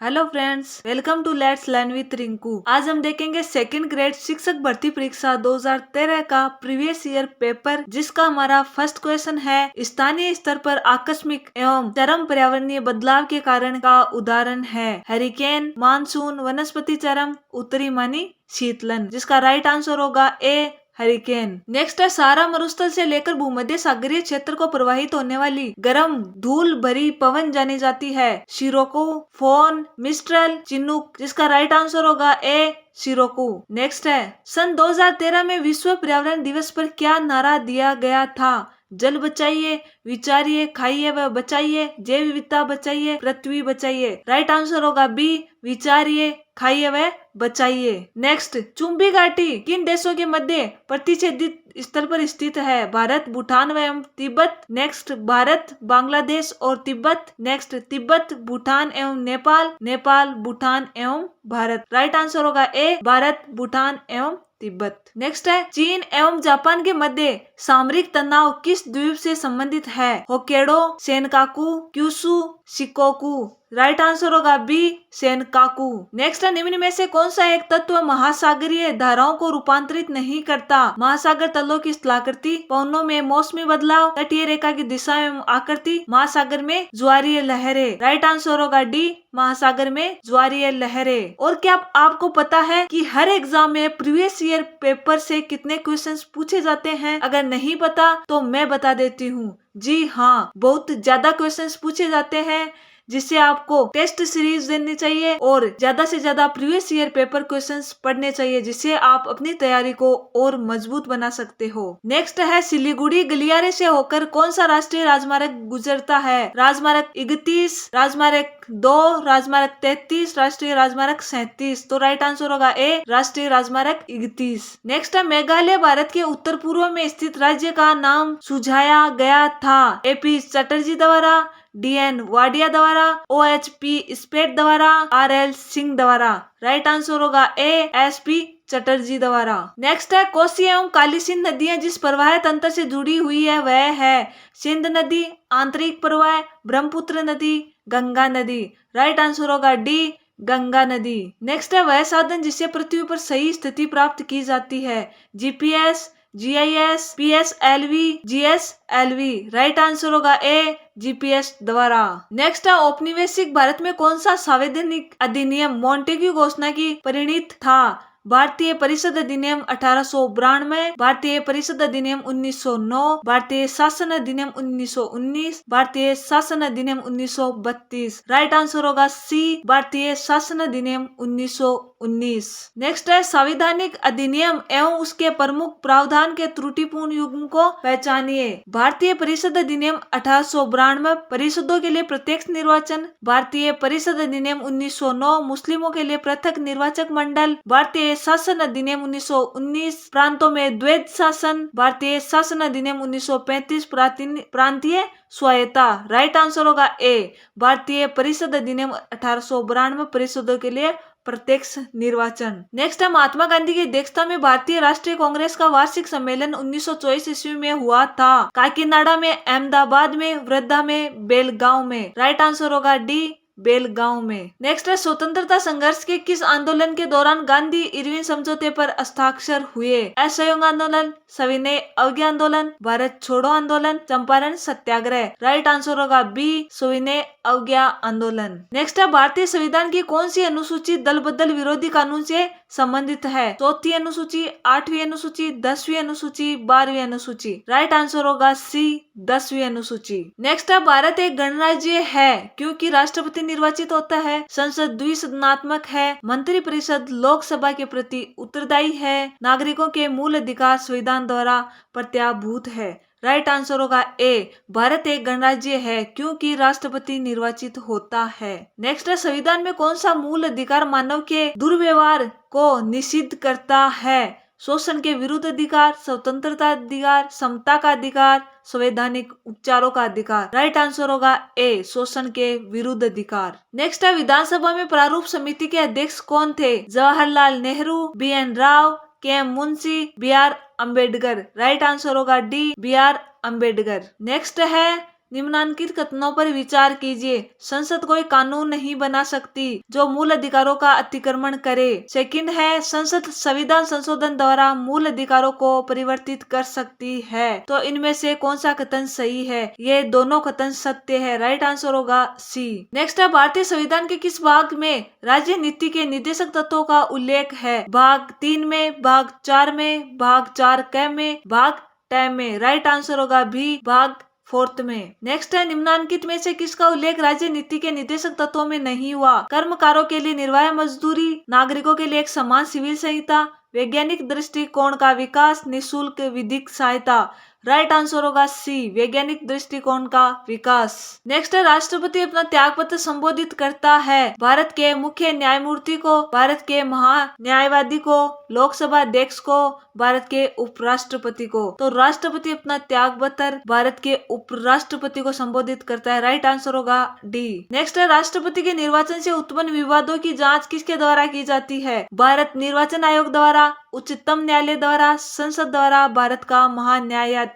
Hello friends, welcome to let's learn with Rinku. आज हम देखेंगे सेकंड ग्रेड शिक्षक भर्ती परीक्षा 2013 का प्रीवियस ईयर पेपर, जिसका हमारा फर्स्ट क्वेश्चन है स्थानीय स्तर पर आकस्मिक एवं चरम पर्यावरणीय बदलाव के कारण का उदाहरण है हरिकेन, मानसून, वनस्पति चरम, उत्तरी मानी शीतलन। जिसका राइट आंसर होगा ए हरिकेन। नेक्स्ट है सहारा मरुस्थल से लेकर भूमध्य सागरीय क्षेत्र को प्रवाहित होने वाली गर्म धूल भरी पवन जानी जाती है शिरोको, फोन, मिस्ट्रल, चिनूक। जिसका राइट आंसर होगा ए शिरोको। नेक्स्ट है सन 2013 में विश्व पर्यावरण दिवस पर क्या नारा दिया गया था? जल बचाइए, विचारिए, खाइए व बचाइए, जैव विविधता बचाइए, पृथ्वी बचाइए। राइट आंसर होगा बी विचारिए, खाइए व बचाइए। नेक्स्ट, चुंबी घाटी किन देशों के मध्य प्रतिच्छेदित स्थल पर स्थित है? भारत, भूटान एवं तिब्बत। नेक्स्ट, भारत, बांग्लादेश और तिब्बत। नेक्स्ट, तिब्बत, भूटान एवं नेपाल, नेपाल, भूटान एवं भारत। राइट आंसर होगा ए भारत, भूटान एवं तिब्बत। नेक्स्ट है चीन एवं जापान के मध्य सामरिक तनाव किस द्वीप से संबंधित है? Hokkaido, Senkaku, Kyushu, Shikoku. Right answer होगा बी सेनकाकू। नेक्स्ट है निम्न में से कौन सा एक तत्व महासागरीय धाराओं को रूपांतरित नहीं करता? महासागर तलों की स्थलाकृति, पवनों में मौसमी बदलाव, तटीय रेखा की दिशा एवं आकृति, महासागर में ज्वारीय लहरें। राइट आंसर होगा डी महासागर में ज्वारीय लहरें। और क्या आपको पता है कि हर एग्जाम में प्रीवियस ईयर पेपर से कितने क्वेश्चंस पूछे जाते हैं? अगर नहीं पता तो मैं बता देती हूँ। जी हाँ, बहुत ज्यादा क्वेश्चंस पूछे जाते हैं, जिससे आपको टेस्ट सीरीज देनी चाहिए और ज्यादा से ज्यादा प्रीवियस ईयर पेपर क्वेश्चंस पढ़ने चाहिए, जिससे आप अपनी तैयारी को और मजबूत बना सकते हो। नेक्स्ट है सिलीगुड़ी गलियारे से होकर कौन सा राष्ट्रीय राजमार्ग गुजरता है? राजमार्ग 31, राजमार्ग 2, राजमार्ग 33, राष्ट्रीय राजमार्ग 37। तो राइट आंसर होगा ए राष्ट्रीय राजमार्ग 31। नेक्स्ट है मेघालय भारत के उत्तर पूर्व में स्थित राज्य का नाम सुझाया गया था? एपी चटर्जी द्वारा, डीएन वाडिया द्वारा, OHP स्पेट द्वारा, RL सिंह द्वारा। राइट आंसर होगा ए SP चटर्जी द्वारा। नेक्स्ट है कोसी एवं काली सिंध नदियां जिस प्रवाह तंत्र से जुड़ी हुई है वह है? सिंध नदी, आंतरिक प्रवाह, ब्रह्मपुत्र नदी, गंगा नदी। राइट आंसर होगा डी गंगा नदी। नेक्स्ट है वह साधन जिससे पृथ्वी पर सही स्थिति प्राप्त की जाती है? GPS, GIS, PSLV, GSLV। Right answer होगा ए GPS द्वारा। नेक्स्ट है औपनिवेशिक भारत में कौन सा संवैधानिक अधिनियम मोंटेग्यू घोषणा की परिणीत था? भारतीय परिषद अधिनियम 1892, भारतीय परिषद अधिनियम 1909, भारतीय शासन अधिनियम 1919, भारतीय शासन अधिनियम 1932। राइट आंसर होगा सी भारतीय शासन अधिनियम 1919। नेक्स्ट है संवैधानिक अधिनियम एवं उसके प्रमुख प्रावधान के त्रुटिपूर्ण युग्म को पहचानिए। भारतीय परिषद अधिनियम 1892 परिषदों के लिए प्रत्यक्ष निर्वाचन, भारतीय परिषद अधिनियम 1909 मुस्लिमों के लिए पृथक निर्वाचक मंडल, भारतीय शासन अधिनियम 1919 प्रांतों में द्वैध शासन, भारतीय शासन अधिनियम 1935 प्रांतीय स्वायत्ता। राइट आंसर होगा ए भारतीय परिषद अधिनियम 1892 परिषदों के लिए प्रत्यक्ष निर्वाचन। नेक्स्ट है महात्मा गांधी की अध्यक्षता में भारतीय राष्ट्रीय कांग्रेस का वार्षिक सम्मेलन 1924 ईस्वी में हुआ था? काकीनाडा में, अहमदाबाद में, वर्धा में, बेलगांव में। राइट आंसर होगा डी बेलगांव में। नेक्स्ट है स्वतंत्रता संघर्ष के किस आंदोलन के दौरान गांधी इरविन समझौते पर हस्ताक्षर हुए? असहयोग आंदोलन, सविनय अवज्ञा आंदोलन, भारत छोड़ो आंदोलन, चंपारण सत्याग्रह। राइट आंसर होगा बी सविनय अवज्ञा आंदोलन। नेक्स्ट है भारतीय संविधान की कौन सी अनुसूची दल बदल विरोधी कानून से संबंधित है? चौथी अनुसूची, 8वीं अनुसूची, 10वीं अनुसूची, 12वीं अनुसूची। राइट आंसर होगा सी 10वीं अनुसूची। नेक्स्ट है भारत एक गणराज्य है क्योंकि राष्ट्रपति निर्वाचित होता है, संसद द्विसदनात्मक है, मंत्री परिषद लोकसभा के प्रति उत्तरदायी है, नागरिकों के मूल अधिकार संविधान द्वारा प्रत्याभूत है। राइट आंसर होगा ए भारत एक गणराज्य है क्योंकि राष्ट्रपति निर्वाचित होता है। नेक्स्ट है संविधान में कौन सा मूल अधिकार मानव के दुर्व्यवहार को निषिद्ध करता है? शोषण के विरुद्ध अधिकार, स्वतंत्रता अधिकार, समता का अधिकार, संवैधानिक उपचारों का अधिकार। राइट आंसर होगा ए शोषण के विरुद्ध अधिकार। नेक्स्ट है विधानसभा में प्रारूप समिति के अध्यक्ष कौन थे? Jawaharlal Nehru, BN Rao, KM Munshi, BR Ambedkar. Right answer होगा डी BR अम्बेडकर। नेक्स्ट है निम्नलिखित कथनों पर विचार कीजिए। संसद कोई कानून नहीं बना सकती जो मूल अधिकारों का अतिक्रमण करे। सेकंड है, संसद संविधान संशोधन द्वारा मूल अधिकारों को परिवर्तित कर सकती है। तो इनमें से कौन सा कथन सही है? ये दोनों कथन सत्य है। राइट आंसर होगा सी। नेक्स्ट है, भारतीय संविधान के किस भाग में राज्य नीति के निर्देशक तत्वों का उल्लेख है? भाग 3 में, भाग 4 में, भाग 4 में, भाग 10 में। राइट आंसर होगा बी, भाग 4 में। नेक्स्ट है, निम्नलिखित में से किसका उल्लेख राज्य नीति के निर्देशक तत्वों में नहीं हुआ? कर्मकारों के लिए निर्वाह मजदूरी, नागरिकों के लिए एक समान सिविल संहिता, वैज्ञानिक दृष्टिकोण का विकास, निःशुल्क विधिक सहायता। राइट आंसर होगा सी, वैज्ञानिक दृष्टिकोण का विकास। नेक्स्ट है, राष्ट्रपति अपना त्यागपत्र संबोधित करता है भारत के मुख्य न्यायमूर्ति को, भारत के महान्यायवादी को, लोकसभा अध्यक्ष को, भारत के उपराष्ट्रपति को। तो राष्ट्रपति अपना त्यागपत्र भारत के उपराष्ट्रपति को संबोधित करता है। राइट आंसर होगा डी। नेक्स्ट है, राष्ट्रपति के निर्वाचन से उत्पन्न विवादों की जांच किसके द्वारा की जाती है? भारत निर्वाचन आयोग द्वारा, उच्चतम न्यायालय द्वारा, संसद द्वारा, भारत का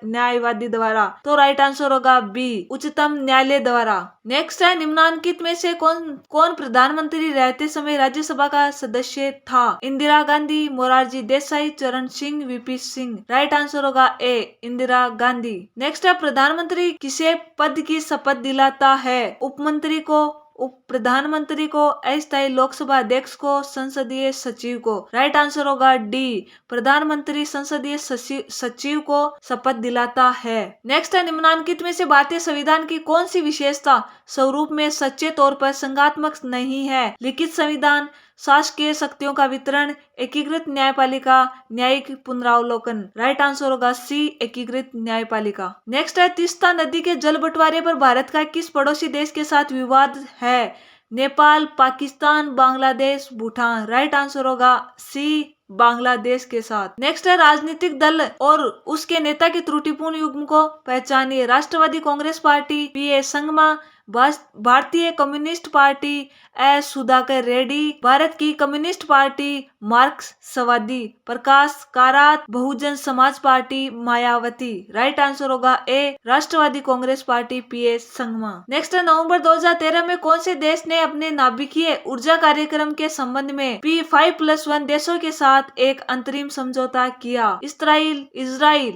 न्यायवादी द्वारा। तो राइट आंसर होगा बी, उच्चतम न्यायालय द्वारा। नेक्स्ट है, निम्नलिखित में से कौन प्रधानमंत्री रहते समय राज्यसभा का सदस्य था? इंदिरा गांधी, मोरारजी देसाई, चरण Singh, VP Singh. Right answer होगा ए, इंदिरा गांधी। नेक्स्ट है, प्रधानमंत्री किसे पद की शपथ दिलाता है? उपमंत्री को, उप प्रधानमंत्री को, अस्थायी लोकसभा अध्यक्ष को, संसदीय सचिव को। राइट आंसर होगा डी, प्रधानमंत्री संसदीय सचिव को शपथ दिलाता है। नेक्स्ट है, निम्नलिखित में से भारतीय संविधान की कौन सी विशेषता स्वरूप में सच्चे तौर पर संघात्मक नहीं है? लिखित संविधान, शासकीय शक्तियों का वितरण, एकीकृत न्यायपालिका, न्यायिक पुनरावलोकन। राइट आंसर होगा सी, एकीकृत न्यायपालिका। नेक्स्ट है, तीस्ता नदी के जल बंटवारे पर भारत का किस पड़ोसी देश के साथ विवाद है? नेपाल, पाकिस्तान, बांग्लादेश, भूटान। राइट आंसर होगा सी, बांग्लादेश के साथ। नेक्स्ट है, राजनीतिक दल और उसके नेता के त्रुटिपूर्ण युग्म को पहचानिए। राष्ट्रवादी कांग्रेस पार्टी, पीए संगमा, भारतीय communist party, S Sudhakar Reddy, Bharat की कम्युनिस्ट पार्टी, मार्क्सवादी, प्रकाश कारात, Bahujan Samaj party, Mayawati. Right answer होगा ए, राष्ट्रवादी कांग्रेस पार्टी, पीए संगमा। नेक्स्ट है, नवंबर 2013 में कौन से देश ने अपने नाभिकीय ऊर्जा कार्यक्रम के संबंध में P5+1 देशों के साथ एक अंतरिम समझौता किया? Israel,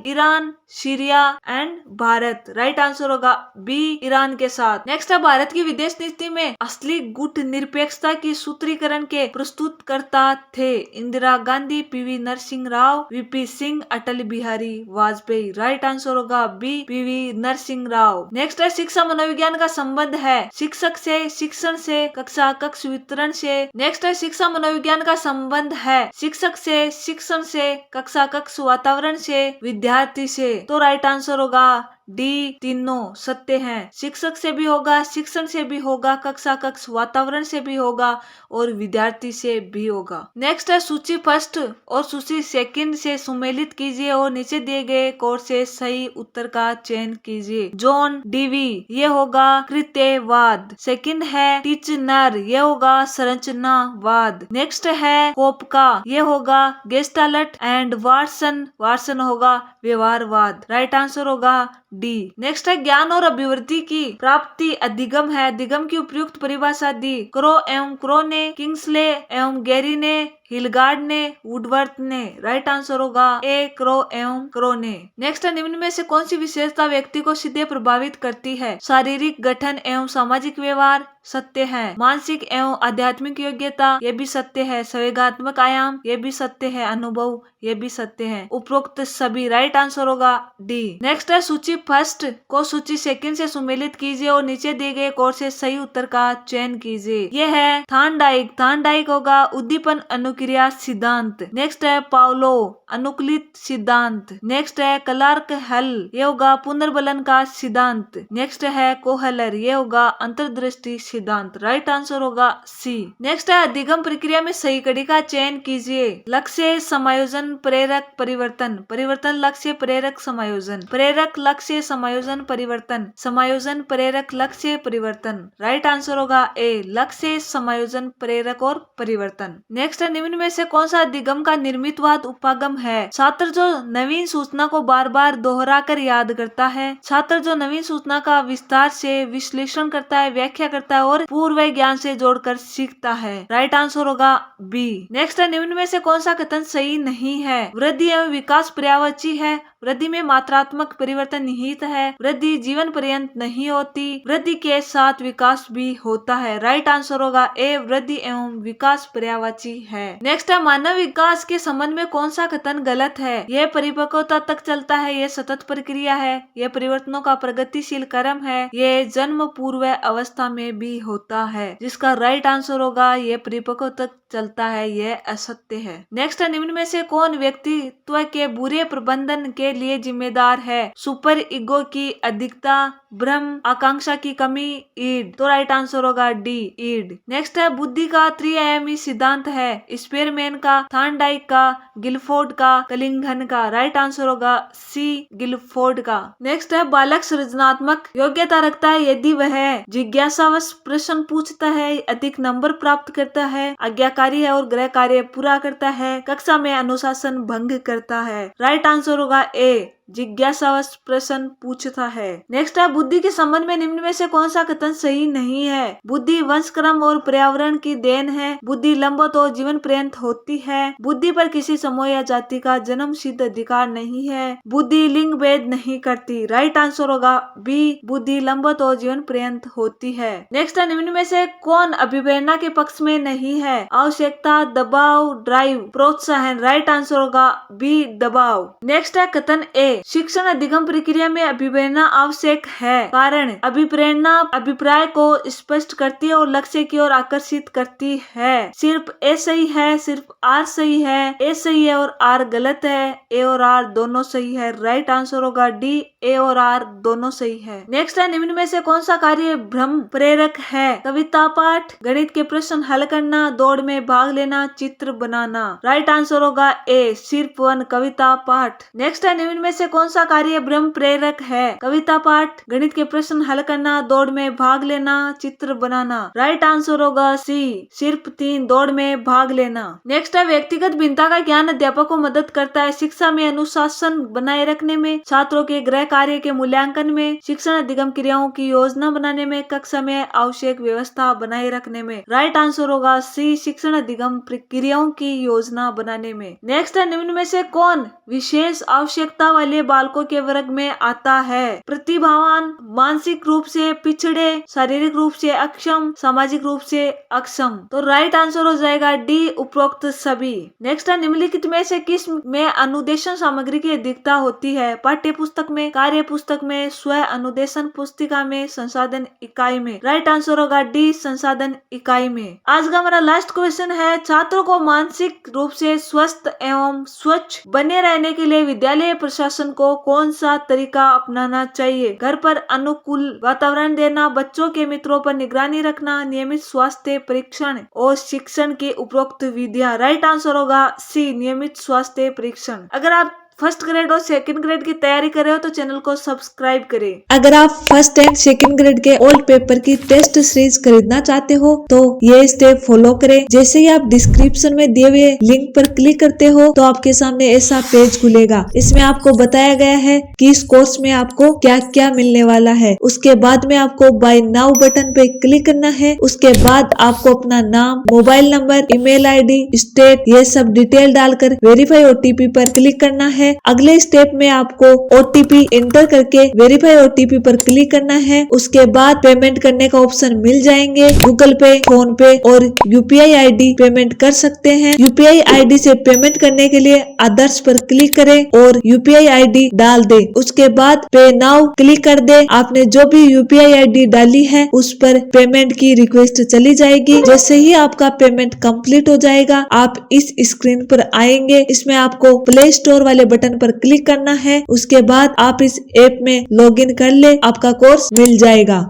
Iran, Syria and Bharat. Right answer होगा बी, ईरान के साथ। नेक्स्ट है, भारत की विदेश नीति में असली गुट निरपेक्षता की सूत्रीकरण के प्रस्तुतकर्ता थे? Indira Gandhi, PV Narasimha Rao, VP Singh, Atal Bihari Vajpayee. Right answer होगा B, PV Narasimha Rao. Next है, शिक्षा मनोविज्ञान का संबंध है शिक्षक से, शिक्षण से, कक्षा कक्ष वितरण से। नेक्स्ट है, शिक्षा मनोविज्ञान का संबंध है शिक्षक से, शिक्षण से, कक्षा कक्ष वातावरण से, विद्यार्थी से। तो राइट आंसर होगा डी, तीनों सत्य हैं। शिक्षक से भी होगा, शिक्षण से भी होगा, कक्षा कक्ष वातावरण से भी होगा और विद्यार्थी से भी होगा। नेक्स्ट है, सूची फर्स्ट और सूची सेकंड से सुमेलित कीजिए और नीचे दिए गए कोड से सही उत्तर का चयन कीजिए। जॉन डीवी, ये होगा कृत्यवाद। सेकंड है, टीचनर, ये होगा संरचनावाद। नेक्स्ट है, कोपका, ये होगा गेस्टाल्ट एंड वाटसन होगा व्यवहारवाद। राइट आंसर होगा डी। नेक्स्ट है, ज्ञान और अभिवृद्धि की प्राप्ति अधिगम है। अधिगम की उपयुक्त परिभाषा दी क्रो ने, किंग्सले एवं गेरी ने, हिलगार्ड ने, वुडवर्थ ने। राइट आंसर होगा ए, क्रो ने। नेक्स्ट है, निम्न में से कौन सी विशेषता व्यक्ति को सीधे प्रभावित करती है? शारीरिक गठन एवं सामाजिक व्यवहार सत्य है। मानसिक एवं आध्यात्मिक योग्यता ये भी सत्य है। संवेगात्मक आयाम ये भी सत्य है। अनुभव ये भी सत्य है। उपरोक्त सभी। राइट आंसर होगा डी। नेक्स्ट है, सूची फर्स्ट को सूची सेकंड से सुमेलित कीजिए और नीचे दिए गए कोड से सही उत्तर का चयन कीजिए। ये है थानडाइक होगा उद्दीपन अनुक्रिया सिद्धांत। नेक्स्ट है, पावलो अनुकूलित सिद्धांत। नेक्स्ट है, क्लार्क हल, ये होगा पुनर्बलन का सिद्धांत। नेक्स्ट है, कोहलर, ये होगा अंतर्दृष्टि सिद्धांत। राइट आंसर होगा सी। नेक्स्ट है, अधिगम प्रक्रिया में सही कड़ी का चयन कीजिए। लक्ष्य समायोजन, प्रेरक परिवर्तन, परिवर्तन लक्ष्य प्रेरक समायोजन, प्रेरक लक्ष्य समायोजन परिवर्तन, समायोजन प्रेरक लक्ष्य परिवर्तन। राइट आंसर होगा ए, लक्ष्य समायोजन प्रेरक और परिवर्तन। नेक्स्ट है, निम्न में से कौन सा अधिगम का निर्मितवाद उपागम है? छात्र जो नवीन सूचना को बार बार दोहरा कर याद करता है, छात्र जो नवीन सूचना का विस्तार से विश्लेषण करता है, व्याख्या करता है और पूर्व ज्ञान से जोड़कर सीखता है। राइट आंसर होगा बी। नेक्स्ट है, निम्न में से कौन सा कथन सही नहीं है? वृद्धि एवं विकास पर्यायवाची है, वृद्धि में मात्रात्मक परिवर्तन निहित है, वृद्धि जीवन पर्यंत नहीं होती, वृद्धि के साथ विकास भी होता है। राइट आंसर होगा ए, वृद्धि एवं विकास पर्यायवाची है। नेक्स्ट है, मानव विकास के संबंध में कौन सा कथन गलत है? यह परिपक्वता तक चलता है, यह सतत प्रक्रिया है, यह परिवर्तनों का प्रगतिशील क्रम है, यह जन्म पूर्व अवस्था में भी होता है। जिसका राइट आंसर होगा यह परिपक्व तक चलता है, यह असत्य है। नेक्स्ट है, निम्न में से कौन व्यक्तित्व के बुरे प्रबंधन के लिए जिम्मेदार है? सुपर ईगो की अधिकता, भ्रम, आकांक्षा की कमी, ईड। तो राइट आंसर होगा डी, ईड। नेक्स्ट है, बुद्धि का त्रिआयामी सिद्धांत है, स्पेरमैन का, थॉर्नडाइक का, गिलफोर्ड का, कलिंगहन का। राइट आंसर होगा सी, गिलफोर्ड का। नेक्स्ट है, बालक सृजनात्मक योग्यता रखता है यदि वह जिज्ञासावश प्रश्न पूछता है, अधिक नंबर प्राप्त करता है, आज्ञाकारी है और गृह कार्य पूरा करता है, कक्षा में अनुशासन भंग करता है। राइट आंसर होगा ए, जिज्ञासावश प्रश्न पूछता है। नेक्स्ट है, बुद्धि के संबंध में निम्न में से कौन सा कथन सही नहीं है? बुद्धि वंशक्रम और पर्यावरण की देन है, बुद्धि लंबवत और जीवन पर्यंत होती है, बुद्धि पर किसी समूह या जाति का जन्म सिद्ध अधिकार नहीं है, बुद्धि लिंग भेद नहीं करती। राइट आंसर होगा बी, बुद्धि लंबवत और जीवन पर्यंत होती है। नेक्स्ट है, निम्न में से कौन अभिप्रेरणा के पक्ष में नहीं है? आवश्यकता, दबाव, ड्राइव, प्रोत्साहन। राइट आंसर होगा बी, दबाव। नेक्स्ट है, कथन ए, शिक्षण अधिगम प्रक्रिया में अभिप्रेरणा आवश्यक है, कारण अभिप्रेरणा अभिप्राय को स्पष्ट करती है और लक्ष्य की ओर आकर्षित करती है। सिर्फ ए सही है, सिर्फ आर सही है, ए सही है और आर गलत है, ए और आर दोनों सही है। राइट आंसर होगा डी, ए और आर दोनों सही है। नेक्स्ट है, निम्न में से कौन सा कार्य भ्रम प्रेरक है? कविता पाठ, गणित के प्रश्न हल करना, दौड़ में भाग लेना, चित्र बनाना। राइट आंसर होगा ए, सिर्फ वन, कविता पाठ। नेक्स्ट है, निम्न में से कौन सा कार्य भ्रम प्रेरक है? कविता पाठ, गणित के प्रश्न हल करना, दौड़ में भाग लेना, चित्र बनाना। राइट आंसर होगा सी, सिर्फ 3, दौड़ में भाग लेना। नेक्स्ट है, व्यक्तिगत भिन्नता का ज्ञान अध्यापक को मदद करता है, शिक्षा में अनुशासन बनाए रखने में, छात्रों के गृह कार्य के मूल्यांकन में, शिक्षण अधिगम क्रियाओं की योजना बनाने में, कक्षा में आवश्यक व्यवस्था बनाए रखने में। राइट आंसर होगा सी, शिक्षण अधिगम प्रक्रियाओं की योजना बनाने में। नेक्स्ट है, निम्न में से कौन विशेष आवश्यकता वाले बालकों के वर्ग में आता है? प्रतिभावान, मानसिक रूप से पिछड़े, शारीरिक रूप से अक्षम, सामाजिक रूप से अक्षम। तो राइट आंसर हो जाएगा डी, उपरोक्त सभी। नेक्स्ट है, निम्नलिखित में से किस में अनुदेशन सामग्री की अधिकता होती है? पाठ्य पुस्तक में, कार्य पुस्तक में, स्व अनुदेशन पुस्तिका में, संसाधन इकाई में। राइट आंसर होगा डी, संसाधन इकाई में। आज का हमारा लास्ट क्वेश्चन है, छात्रों को मानसिक रूप से स्वस्थ एवं स्वच्छ बने रहने के लिए विद्यालय प्रशासन को कौन सा तरीका अपनाना चाहिए? घर पर अनुकूल वातावरण देना, बच्चों के मित्रों पर निगरानी रखना, नियमित स्वास्थ्य परीक्षण और शिक्षण की उपरोक्त विधियां। राइट आंसर होगा सी, नियमित स्वास्थ्य परीक्षण। अगर आप फर्स्ट ग्रेड और सेकंड ग्रेड की तैयारी कर रहे हो तो चैनल को सब्सक्राइब करें। अगर आप फर्स्ट एंड सेकंड ग्रेड के ओल्ड पेपर की टेस्ट सीरीज खरीदना चाहते हो तो ये स्टेप फॉलो करें। जैसे ही आप डिस्क्रिप्शन में दिए हुए लिंक पर क्लिक करते हो तो आपके सामने ऐसा पेज खुलेगा। इसमें आपको बताया गया है कि इस कोर्स में आपको क्या क्या मिलने वाला है। उसके बाद में आपको बाय नाउ बटन पे क्लिक करना है। उसके बाद आपको अपना नाम, mobile number, email ID, state, ये सब डिटेल डालकर वेरीफाई ओटीपी पर क्लिक करना है। अगले स्टेप में आपको ओटीपी एंटर करके वेरीफाई ओटीपी पर क्लिक करना है। उसके बाद पेमेंट करने का ऑप्शन मिल जाएंगे। गूगल पे, फोन पे और यूपीआई आईडी पेमेंट कर सकते हैं। यूपीआई आईडी से पेमेंट करने के लिए अदर्स पर क्लिक करें और यूपीआई आईडी डाल दे। उसके बाद पे नाउ क्लिक कर दे। आपने जो भी यूपीआई आईडी डाली है उस पर पेमेंट की रिक्वेस्ट चली जाएगी। जैसे ही आपका पेमेंट कंप्लीट हो जाएगा आप इस स्क्रीन पर आएंगे। इसमें आपको प्ले स्टोर वाले बटन पर क्लिक करना है। उसके बाद आप इस ऐप में लॉगिन कर ले, आपका कोर्स मिल जाएगा।